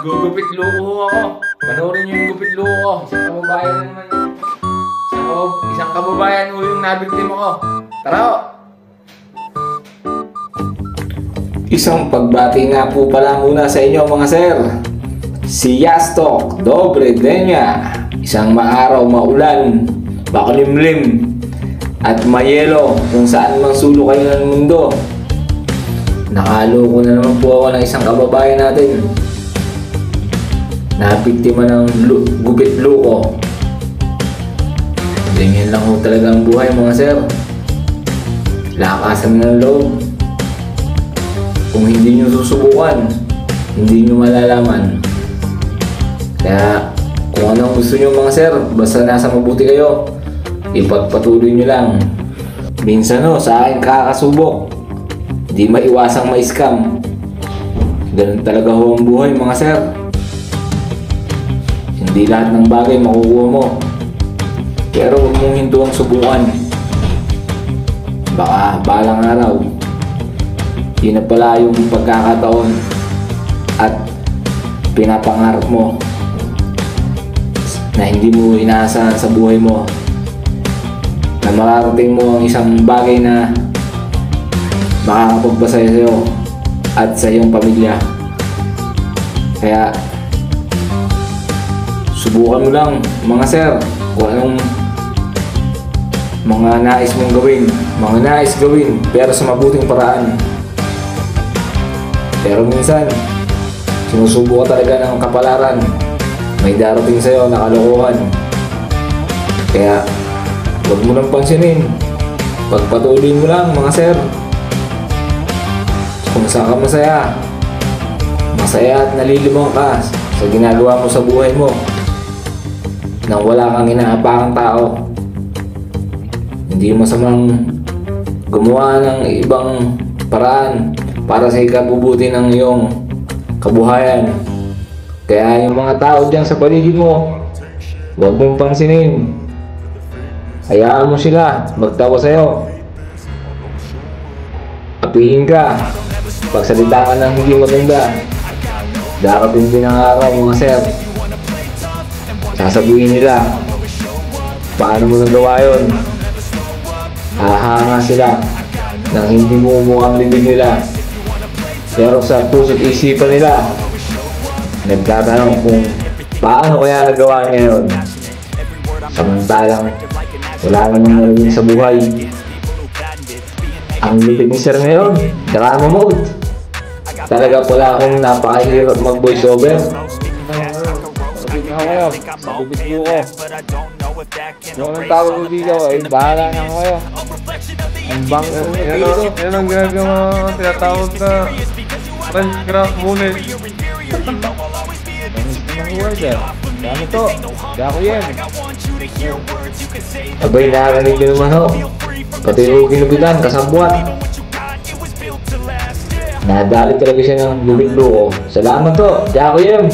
Gugupit luko ako. Panoorin niyo yung gupit luko ko. Isang kababayan na naman yun. Isang kababayan ulo yung nabiktima ko. Tara o! Isang pagbati nga po pala muna sa inyo mga sir. Si Yastok Dobredenya. Isang maaraw, maulan, makulimlim, at mayelo kung saan mang sulok kayo ng mundo. Nakaloko na naman po ako ng isang kababayan natin. Nabiktima ng gupit luko. Ganyan lang ho talaga ang buhay mga sir. Lakasan ng loob. Kung hindi nyo susubukan, hindi nyo malalaman. Kaya kung anong gusto nyo mga sir, basta nasa mabuti kayo, ipagpatuloy nyo lang. Minsan sa akin kakasubok, hindi maiwasang ma-scam. Ganun talaga ho ang buhay mga sir. Hindi lahat ng bagay makukuha mo. Pero huwag mong hinto ang subukan. Baka balang araw, yun na pala yung pagkakataon at pinapangarap mo na hindi mo inaasahan sa buhay mo, na mararating mo ang isang bagay na makakapagpasaya sa'yo at sa iyong pamilya. Kaya subukan mo lang mga sir kung anong mga nais mong gawin, mga nais gawin pero sa mabuting paraan. Pero minsan sinusubo ka talaga ng kapalaran, may darating sa'yo na kalokohan. Kaya huwag mo nang pansinin, pagpatuloy mo lang mga sir. Kung saan ka masaya, masaya at nalilimang ka sa ginagawa mo sa buhay mo, nang wala kang inaapakang tao. Hindi masamang gumawa ng ibang paraan para sa ikabubuti ng iyong kabuhayan. Kaya yung mga tao dyan sa paligid mo, huwag mong pansinin. Hayaan mo sila magtawa sa'yo. Apihin ka, pagsalita ka ng hindi maganda. Darating din ang araw mga sir, sasabihin nila, paano mo nagawa yun? Hahanga sila nang hindi mo umukhang bibig nila. Pero sa puso't isipan nila, nagtatanong kung paano kaya nagawa niya yun. Samantalang wala namang nalagin sa buhay. Ang lupit ni sir ngayon, drama mode. Talaga pala akong napakahirap mag voice over. Kayo, sabubit mo ko. Yung anong tawag ko dito, ay bahala na kayo. Ang bang dito. Yan ang ginagawa tinatawag na French craft bonnet. Ang huwag sir. Dami to. Di ako yan. Abay, nakakarinig din naman ho. Pati yung ginupitan, kasambuan. Nadali talaga siya ng gupit luko. Salamat to, di ako yan.